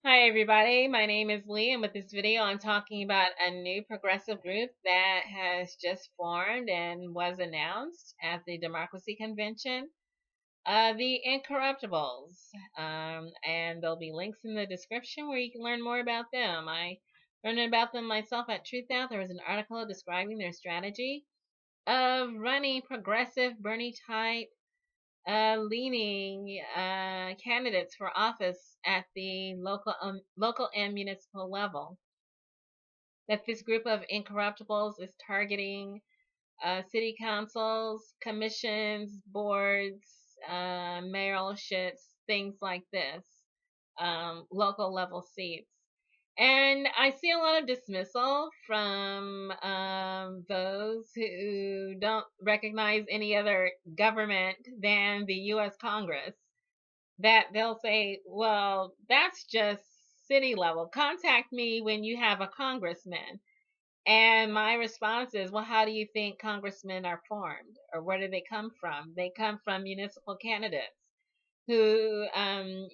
Hi everybody, my name is Lee, and with this video I'm talking about a new progressive group that has just formed and was announced at the Democracy Convention, the Incorruptibles. And there'll be links in the description where you can learn more about them. I learned about them myself at Truth Out. There was an article describing their strategy of running progressive Bernie type leaning candidates for office at the local and municipal level. That this group of incorruptibles is targeting city councils, commissions, boards, mayoralships, things like this, local level seats. And I see a lot of dismissal from those who don't recognize any other government than the U.S. Congress. That they'll say, well, that's just city level. Contact me when you have a congressman. And my response is, well, how do you think congressmen are formed? Or where do they come from? They come from municipal candidates who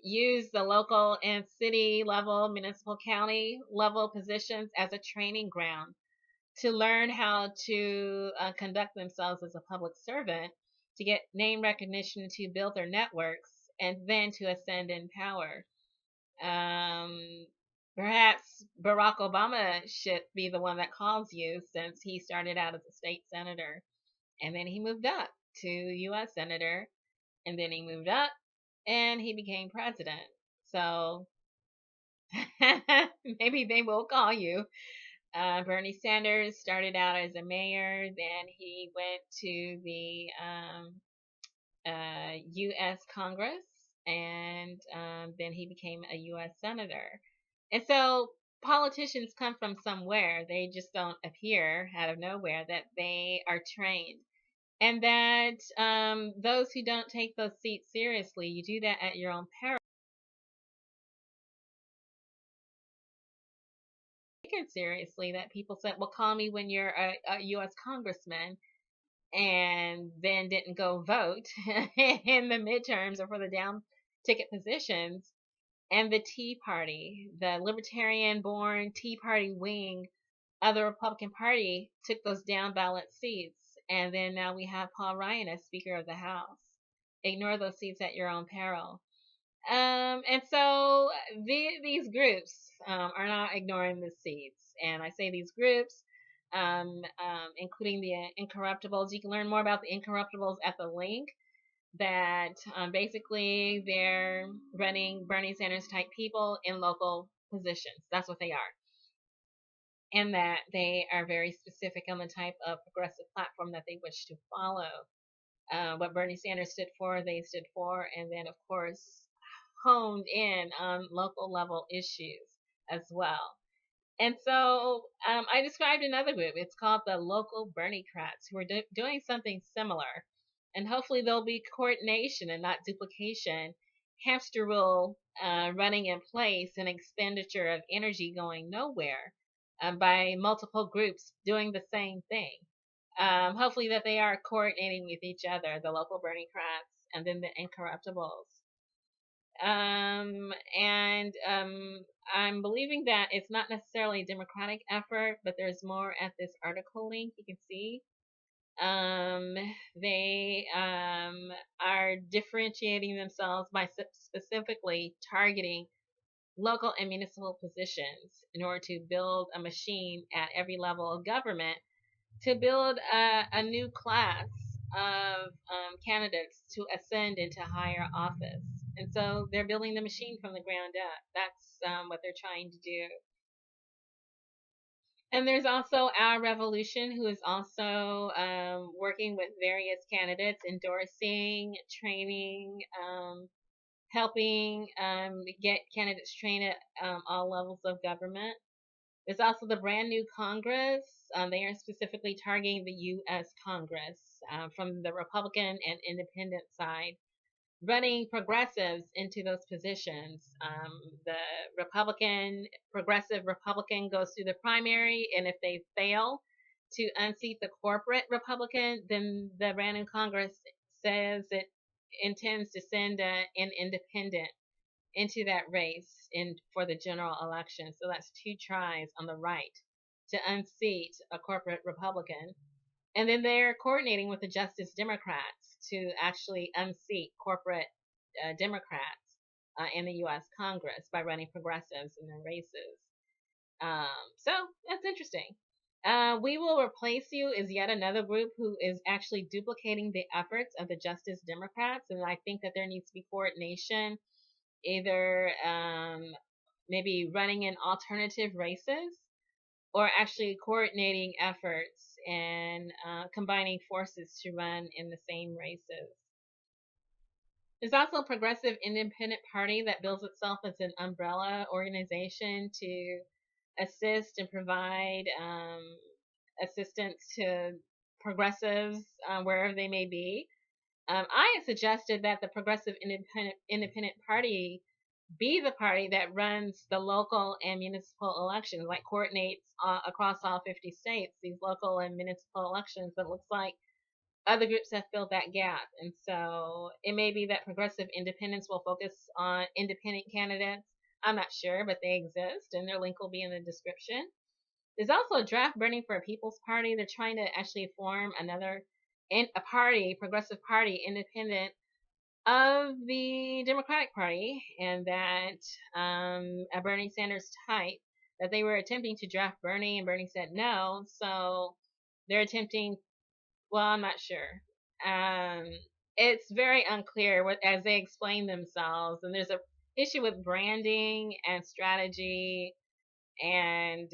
use the local and city level, municipal county level positions as a training ground to learn how to conduct themselves as a public servant, to get name recognition, to build their networks, and then to ascend in power. Um, Perhaps Barack Obama should be the one that calls you, since he started out as a state senator and then he moved up to U.S. senator, and then he moved up and he became president. So maybe they will call you. Bernie Sanders started out as a mayor, then he went to the U.S. Congress, and then he became a U.S. senator. And so politicians come from somewhere. They just don't appear out of nowhere, that they are trained. And that those who don't take those seats seriously, you do that at your own peril. Take it seriously that people said, well, call me when you're a U.S. congressman, and then didn't go vote in the midterms or for the down ticket positions. And the Tea Party, the libertarian born Tea Party wing of the Republican Party, took those down ballot seats. And then now we have Paul Ryan as Speaker of the House. Ignore those seats at your own peril. And so these groups are not ignoring the seats. And I say these groups, including the Incorruptibles. You can learn more about the Incorruptibles at the link. That basically they're running Bernie Sanders type people in local positions. That's what they are. And that they are very specific on the type of progressive platform that they wish to follow. What Bernie Sanders stood for, they stood for, and then, of course, honed in on local level issues as well. And so I described another group. It's called the Local Berniecrats, who are doing something similar. And hopefully there'll be coordination and not duplication, hamster wheel running in place, and expenditure of energy going nowhere by multiple groups doing the same thing. Hopefully that they are coordinating with each other, the Local Berniecrats and then the Incorruptibles. I'm believing that it's not necessarily a democratic effort, but there's more at this article link. You can see they are differentiating themselves by specifically targeting local and municipal positions in order to build a machine at every level of government, to build a new class of candidates to ascend into higher office. And so they're building the machine from the ground up. That's what they're trying to do. And there's also Our Revolution, who is also working with various candidates, endorsing, training, helping get candidates trained at all levels of government. There's also the brand new Congress. They are specifically targeting the U.S. Congress from the Republican and Independent side, running progressives into those positions. The progressive Republican goes through the primary, and if they fail to unseat the corporate Republican, then the brand new Congress says it intends to send an independent into that race for the general election. So that's two tries on the right to unseat a corporate Republican. And then they're coordinating with the Justice Democrats to actually unseat corporate Democrats in the U.S. Congress by running progressives in their races. So that's interesting. We Will Replace You is yet another group who is actually duplicating the efforts of the Justice Democrats, and I think that there needs to be coordination, either maybe running in alternative races or actually coordinating efforts and combining forces to run in the same races. There's also a progressive independent party that bills itself as an umbrella organization to assist and provide assistance to progressives wherever they may be. I had suggested that the Progressive Independent Party be the party that runs the local and municipal elections, like coordinates across all 50 states, these local and municipal elections. But it looks like other groups have filled that gap. And so it may be that progressive independents will focus on independent candidates. I'm not sure, but they exist, and their link will be in the description. There's also a draft burning for a People's Party. They're trying to actually form a party, progressive party, independent of the Democratic Party, and that a Bernie Sanders type, that they were attempting to draft Bernie, and Bernie said no. So they're attempting, well, I'm not sure. It's very unclear as they explain themselves, and there's a issue with branding and strategy, and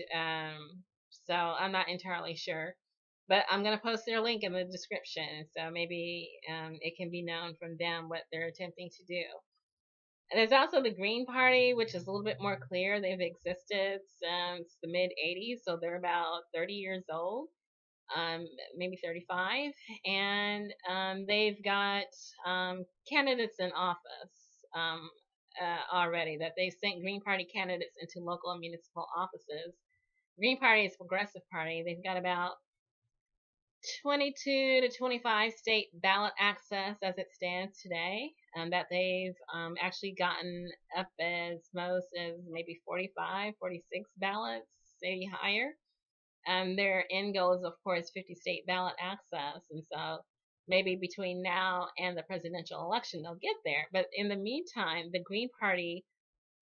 so I'm not entirely sure. But I'm going to post their link in the description, so maybe it can be known from them what they're attempting to do. And there's also the Green Party, which is a little bit more clear. They've existed since the mid-'80s, so they're about 30 years old, maybe 35. And they've got candidates in office already, that they've sent Green Party candidates into local and municipal offices. Green Party is a progressive party. They've got about 22 to 25 state ballot access as it stands today, that they've actually gotten up as most as maybe 45, 46 ballots, maybe higher. Their end goal is, of course, 50 state ballot access, and so maybe between now and the presidential election they'll get there. But in the meantime, the Green Party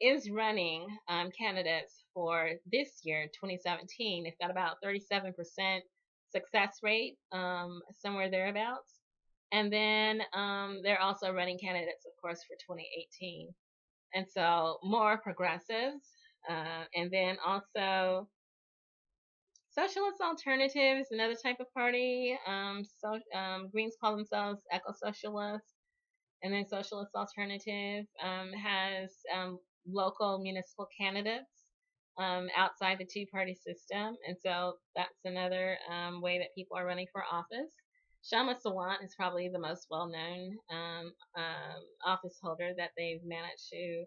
is running candidates for this year, 2017. They've got about 37% success rate, somewhere thereabouts. And then they're also running candidates, of course, for 2018. And so more progressives. And then also Socialist Alternatives, another type of party. Greens call themselves eco-socialists. And then Socialist Alternative has local municipal candidates outside the two-party system. And so that's another way that people are running for office. Shama Sawant is probably the most well-known office holder that they've managed to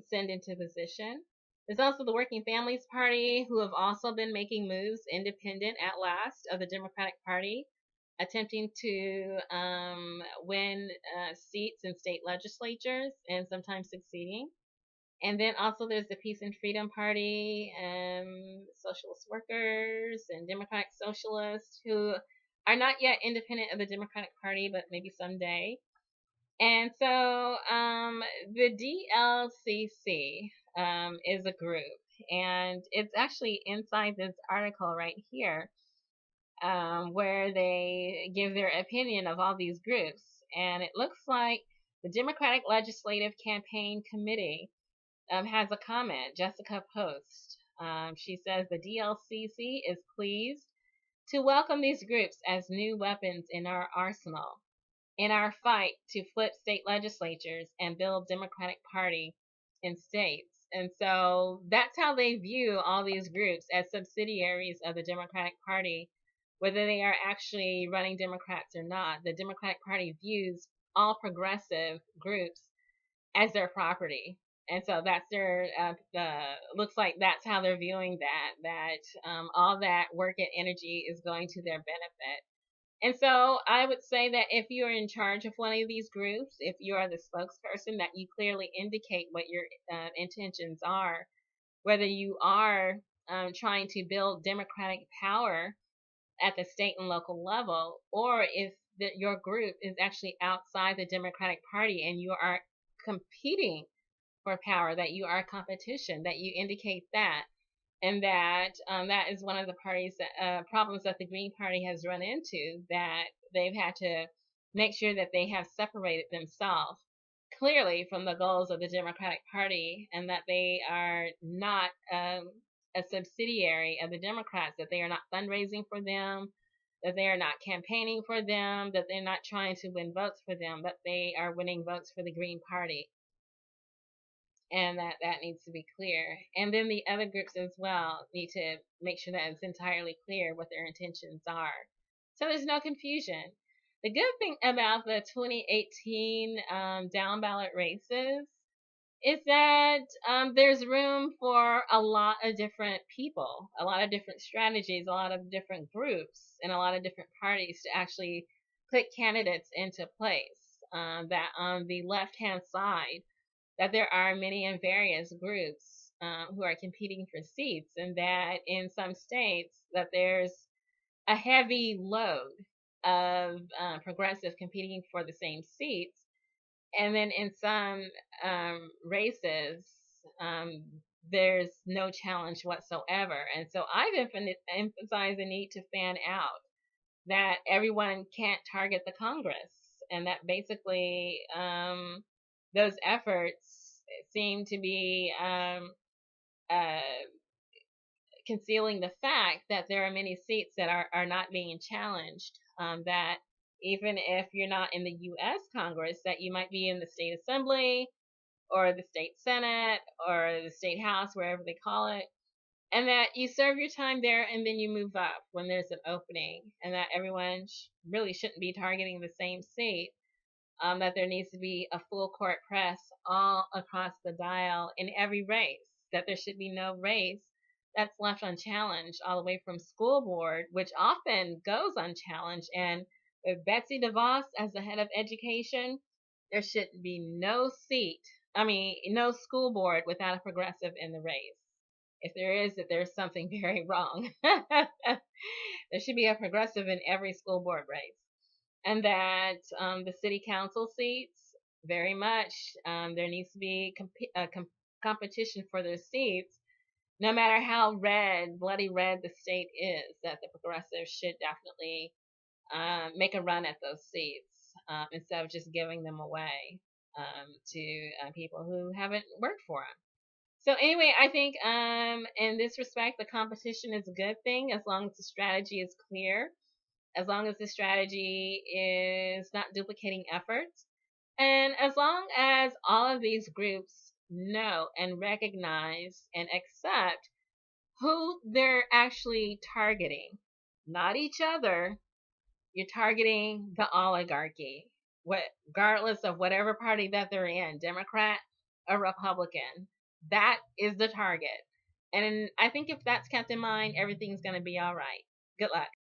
send into position. There's also the Working Families Party, who have also been making moves independent at last of the Democratic Party, attempting to win seats in state legislatures and sometimes succeeding. And then also there's the Peace and Freedom Party, Socialist Workers, and Democratic Socialists, who are not yet independent of the Democratic Party, but maybe someday. And so the DLCC is a group, and it's actually inside this article right here, where they give their opinion of all these groups. And it looks like the Democratic Legislative Campaign Committee has a comment. Jessica Post. She says the DLCC is pleased to welcome these groups as new weapons in our arsenal in our fight to flip state legislatures and build Democratic Party in states. And so that's how they view all these groups, as subsidiaries of the Democratic Party, whether they are actually running Democrats or not. The Democratic Party views all progressive groups as their property. And so that's their, looks like that's how they're viewing that all that work and energy is going to their benefit. And so I would say that if you're in charge of one of these groups, if you are the spokesperson, that you clearly indicate what your intentions are, whether you are trying to build democratic power at the state and local level, or if your group is actually outside the Democratic Party and you are competing for power, that you are competition, that you indicate that. And that that is one of the parties that problems that the Green Party has run into, that they've had to make sure that they have separated themselves clearly from the goals of the Democratic Party, and that they are not a subsidiary of the Democrats, that they are not fundraising for them, that they are not campaigning for them, that they're not trying to win votes for them, but they are winning votes for the Green Party. And that needs to be clear. And then the other groups as well need to make sure that it's entirely clear what their intentions are, so there's no confusion. The good thing about the 2018 down ballot races is that there's room for a lot of different people, a lot of different strategies, a lot of different groups, and a lot of different parties to actually put candidates into place. That on the left-hand side, that there are many and various groups who are competing for seats, and that in some states that there's a heavy load of progressive competing for the same seats, and then in some races there's no challenge whatsoever. And so I've emphasized the need to fan out, that everyone can't target the Congress, and that basically those efforts seem to be concealing the fact that there are many seats that are not being challenged, that even if you're not in the U.S. Congress, that you might be in the state assembly or the state senate or the state house, wherever they call it, and that you serve your time there and then you move up when there's an opening, and that everyone really shouldn't be targeting the same seat, that there needs to be a full court press all across the dial in every race, that there should be no race that's left unchallenged, all the way from school board, which often goes unchallenged. And with Betsy DeVos as the head of education, there should be no no school board without a progressive in the race. If there is, that there's something very wrong. There should be a progressive in every school board race. And that the city council seats, very much, there needs to be competition for those seats, no matter how bloody red the state is, that the progressives should definitely make a run at those seats, instead of just giving them away to people who haven't worked for them. So anyway, I think in this respect, the competition is a good thing, as long as the strategy is clear, as long as the strategy is not duplicating efforts, and as long as all of these groups know and recognize and accept who they're actually targeting. Not each other. You're targeting the oligarchy, regardless of whatever party that they're in, Democrat or Republican. That is the target. And I think if that's kept in mind, everything's going to be all right. Good luck.